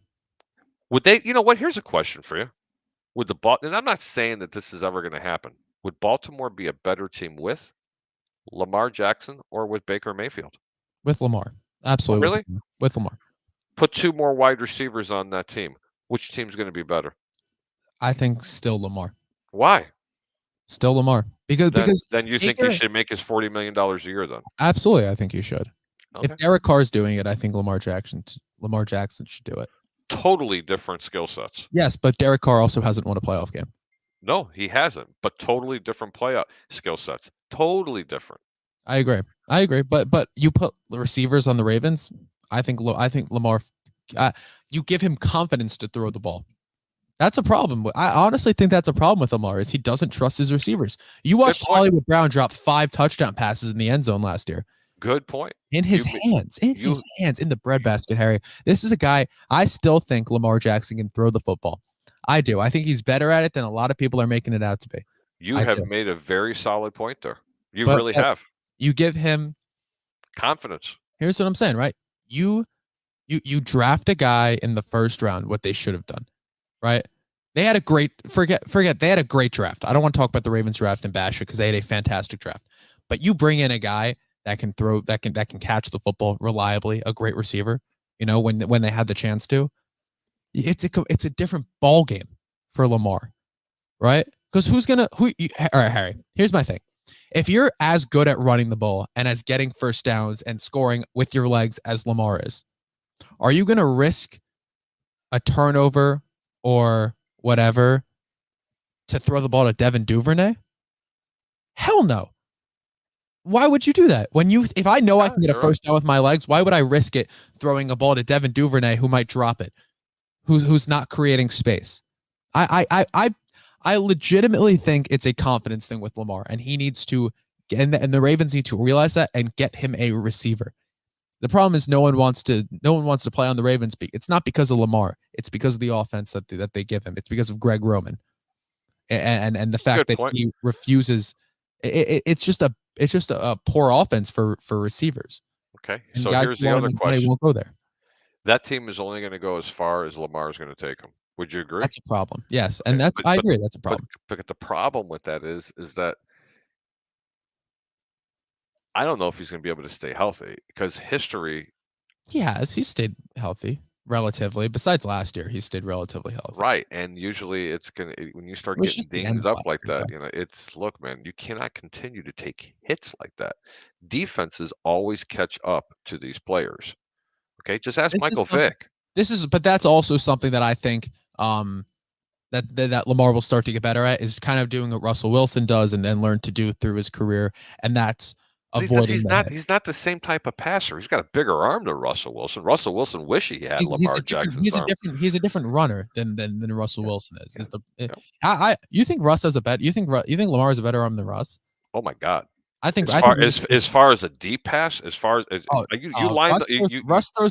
Would they? You know what? Here's a question for you. Would and I'm not saying that this is ever going to happen. Would Baltimore be a better team with Lamar Jackson or with Baker Mayfield? With Lamar. Absolutely. Really? With Lamar. Put 2 more wide receivers on that team. Which team's going to be better? I think still Lamar. Why? Still Lamar. Because then you think he should make his $40 million a year then? Absolutely, I think he should. Okay. If Derek Carr's doing it, I think Lamar Jackson should do it. Totally different skill sets. Yes, but Derek Carr also hasn't won a playoff game. No, he hasn't. But totally different playoff skill sets. Totally different. I agree. But you put the receivers on the Ravens. I think Lamar. You give him confidence to throw the ball. That's a problem. I honestly think that's a problem with Lamar, is he doesn't trust his receivers. You watched Hollywood Brown drop 5 touchdown passes in the end zone last year. Good point. In his hands, in the breadbasket, Harry. This is a guy, I still think Lamar Jackson can throw the football. I do. I think he's better at it than a lot of people are making it out to be. You have made a very solid point there. You really have. You give him confidence. Here's what I'm saying, right? You draft a guy in the first round, what they should have done, right? They had a great they had a great draft. I don't want to talk about the Ravens draft and bash it because they had a fantastic draft. But you bring in a guy that can throw, that can catch the football reliably, a great receiver, when they had the chance to. It's a different ball game for Lamar, right? Because all right, Harry, here's my thing. If you're as good at running the ball and as getting first downs and scoring with your legs as Lamar is, are you going to risk a turnover or whatever to throw the ball to Devin Duvernay? Hell no. Why would you do that? If I know I can get a first down with my legs, why would I risk it throwing a ball to Devin Duvernay who might drop it, who's not creating space? I legitimately think it's a confidence thing with Lamar, and he needs to, and the Ravens need to realize that and get him a receiver. The problem is no one wants to play on the Ravens. It's not because of Lamar. It's because of the offense that they give him. It's because of Greg Roman, and the fact that he refuses. It's just a poor offense for receivers. Okay, and so here's the other question. Won't go there. That team is only going to go as far as Lamar is going to take them. Would you agree? That's a problem. Yes, and I agree. That's a problem. But the problem with that is that I don't know if he's going to be able to stay healthy, because history. He stayed healthy relatively. Besides last year, he stayed relatively healthy. Right, and usually it's when you start getting dinged up like that, it's, look, man, you cannot continue to take hits like that. Defenses always catch up to these players. Okay, just ask Michael Vick. But that's also something that I think that Lamar will start to get better at, is kind of doing what Russell Wilson does and then learn to do through his career, and that's avoiding. He's not the same type of passer. He's got a bigger arm than Russell Wilson. Russell Wilson wish he had Lamar Jackson's arm. He's a different runner than Russell Wilson is. You think Russ has you think Lamar has a better arm than Russ? Oh my God. I think as far as a deep pass, Russ throws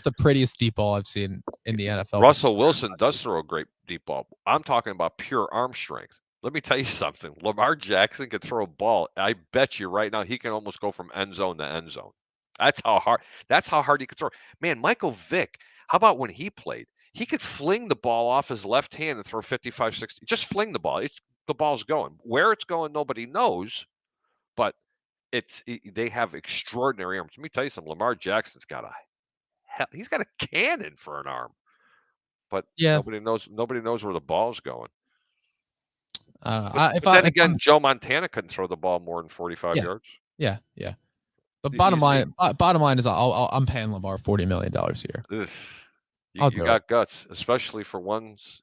the prettiest deep ball I've seen in the NFL. Russell Wilson does throw a great deep ball. I'm talking about pure arm strength. Let me tell you something. Lamar Jackson can throw a ball. I bet you right now he can almost go from end zone to end zone. That's how hard he could throw. Man, Michael Vick, how about when he played? He could fling the ball off his left hand and throw 55, 60. Just fling the ball. The ball's going. Where it's going, nobody knows. But they have extraordinary arms. Let me tell you something. Lamar Jackson's got he's got a cannon for an arm. But nobody knows where the ball's going. Joe Montana couldn't throw the ball more than 45 yards. Yeah. But bottom line is I'm paying Lamar $40 million a year. You got guts, especially for ones,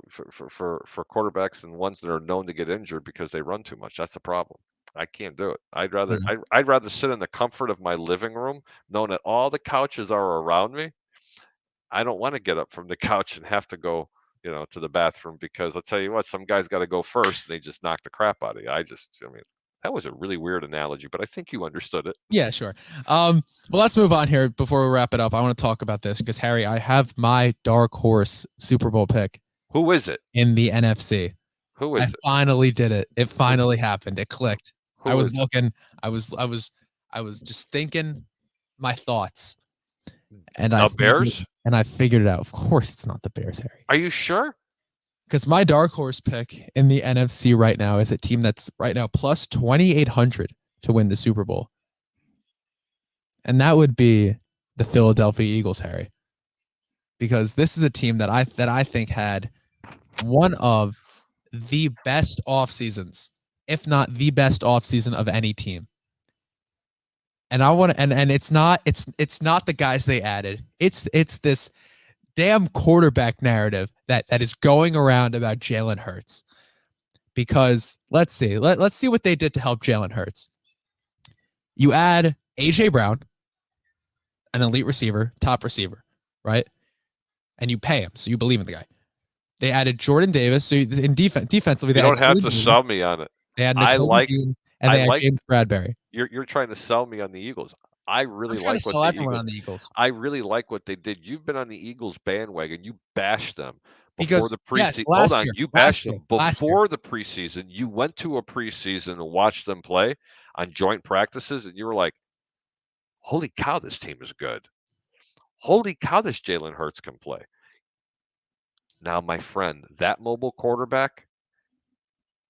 for quarterbacks and ones that are known to get injured because they run too much. That's the problem. I can't do it. I'd rather sit in the comfort of my living room, knowing that all the couches are around me. I don't want to get up from the couch and have to go, to the bathroom, because I'll tell you what, some guys got to go first and they just knock the crap out of you. That was a really weird analogy, but I think you understood it. Yeah, sure. Well, let's move on here before we wrap it up. I want to talk about this because Harry, I have my dark horse Super Bowl pick Who is it? in the NFC. Who I is it? finally did it. It finally happened. It clicked. I Who was is it? looking. I was just thinking my thoughts, and The Bears? I figured it out. Of course, it's not the Bears, Harry. Are you sure? Because my dark horse pick in the NFC right now is a team that's right now plus 2,800 to win the Super Bowl. And that would be the Philadelphia Eagles, Harry. Because this is a team that I think had one of the best off seasons, if not the best off season of any team. And I want to, and it's not the guys they added. It's this damn quarterback narrative that is going around about Jalen Hurts. Because let's see what they did to help Jalen Hurts. You add AJ Brown, an elite receiver, top receiver, right? And you pay him, so you believe in the guy. They added Jordan Davis, so in defensively, they You don't have Jordan to Davis, sell me on it. they had I Nicole like Dean, and they had James Bradbury. You're trying to sell me on the Eagles. I really I'm trying like to what sell the everyone Eagles. on the Eagles I really like what they did. You've been on the Eagles bandwagon. You bashed them before because the yes, preseason. Hold on, you bashed them last year. before the preseason. You went to a preseason and watched them play on joint practices, and you were like, "Holy cow, this team is good! Holy cow, this Jalen Hurts can play." Now, my friend, that mobile quarterback,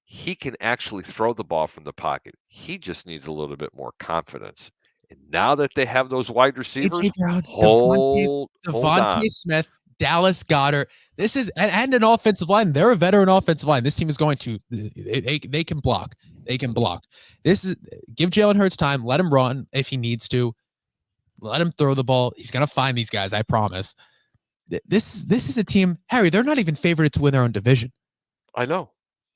he can actually throw the ball from the pocket. He just needs a little bit more confidence. And now that they have those wide receivers, AJ Brown, hold Devontae on. Smith, Dallas Goedert. This is and an offensive line. They're a veteran offensive line. This team is going to they can block. They can block. This is give Jalen Hurts time. Let him run if he needs to. Let him throw the ball. He's gonna find these guys. I promise. This is a team, Harry. They're not even favored to win their own division. I know.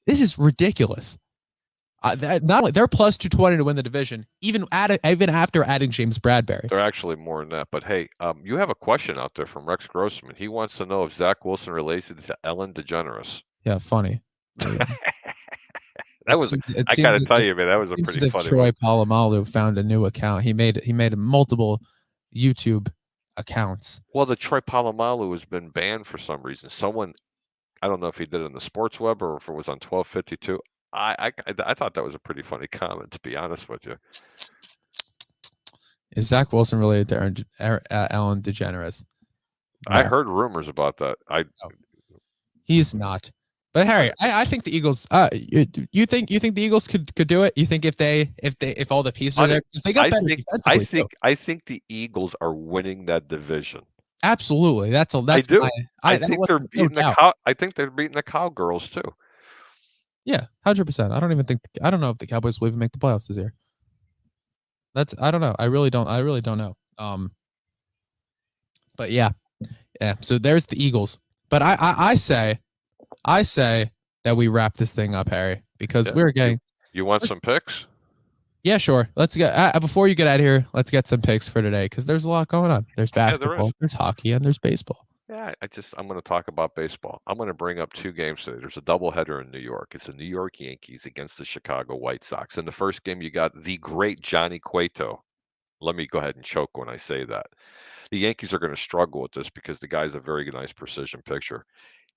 This is ridiculous. Not only they're plus 220 to win the division, even after adding James Bradbury. They're actually more than that. But hey, you have a question out there from Rex Grossman. He wants to know if Zach Wilson related to Ellen DeGeneres. Yeah, funny. That was. I gotta tell you, man, that was a pretty funny. Troy Polamalu found a new account. He made multiple YouTube accounts. Well, the Troy Polamalu has been banned for some reason. Someone, I don't know if he did it on the Sports Web or if it was on 1252. I thought that was a pretty funny comment, to be honest with you. Is Zach Wilson related to Ellen DeGeneres? No. I heard rumors about that. He's not. But Harry, I think the Eagles. You think the Eagles could do it? You think if all the pieces are there, they got better defensively. I think the Eagles are winning that division. Absolutely, that's I do. I think they're beating I think they're beating the Cowgirls too. Yeah, 100%. I don't know if the Cowboys will even make the playoffs this year. I don't know. I really don't know. But yeah. So there's the Eagles. But I say that we wrap this thing up, Harry, because we're getting. You want some picks? Yeah, sure. Let's get before you get out of here. Let's get some picks for today because there's a lot going on. There's basketball, there's hockey, and there's baseball. Yeah, I'm going to talk about baseball. I'm going to bring up two games today. There's a doubleheader in New York. It's the New York Yankees against the Chicago White Sox. In the first game, you got the great Johnny Cueto. Let me go ahead and choke when I say that. The Yankees are going to struggle with this because the guy's a very nice precision pitcher.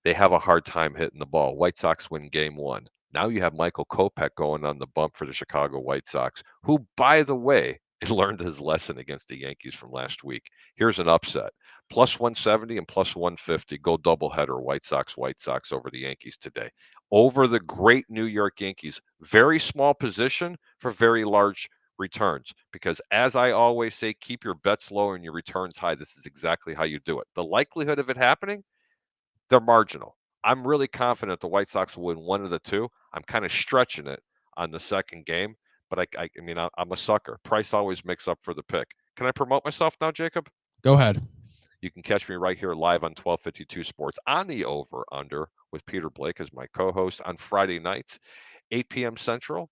They have a hard time hitting the ball. White Sox win game one. Now you have Michael Kopech going on the bump for the Chicago White Sox, who, by the way, learned his lesson against the Yankees from last week. Here's an upset. Plus 170 and plus 150. Go doubleheader White Sox over the Yankees today. Over the great New York Yankees. Very small position for very large returns. Because as I always say, keep your bets low and your returns high. This is exactly how you do it. The likelihood of it happening, they're marginal. I'm really confident the White Sox will win one of the two. I'm kind of stretching it on the second game, but I mean, I'm a sucker. Price always makes up for the pick. Can I promote myself now, Jacob? Go ahead. You can catch me right here live on 1252 Sports on the Over Under with Peter Blake as my co-host on Friday nights, 8 p.m. Central,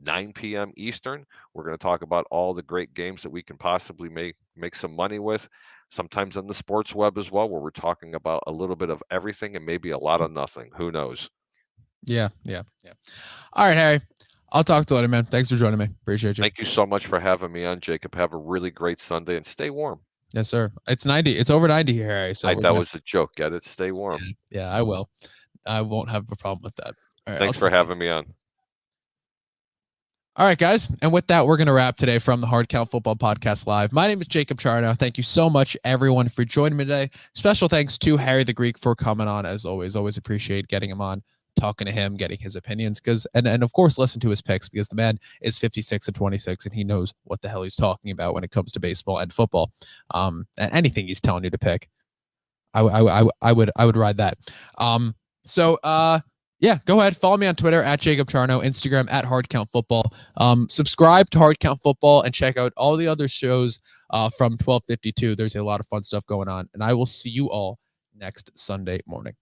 9 p.m. Eastern. We're going to talk about all the great games that we can possibly make some money with. Sometimes on the sports web as well, where we're talking about a little bit of everything and maybe a lot of nothing. Who knows? Yeah. All right, Harry. I'll talk to you later, man. Thanks for joining me. Appreciate you. Thank you so much for having me on, Jacob. Have a really great Sunday and stay warm. Yes, sir. It's 90. It's over 90 here, Harry. So That was a joke. Get it? Stay warm. Yeah, I will. I won't have a problem with that. All right, Thanks for having me on. All right, guys. And with that, we're going to wrap today from the Hard Count Football Podcast Live. My name is Jacob Charno. Thank you so much, everyone, for joining me today. Special thanks to Harry the Greek for coming on, as always. Always appreciate getting him on, talking to him, getting his opinions, and of course, listen to his picks, because the man is 56-26, and he knows what the hell he's talking about when it comes to baseball and football. And anything he's telling you to pick, I would ride that. Yeah, go ahead. Follow me on Twitter at Jacob Charno, Instagram at Hard Count Football. Subscribe to Hard Count Football and check out all the other shows from 1252. There's a lot of fun stuff going on, and I will see you all next Sunday morning.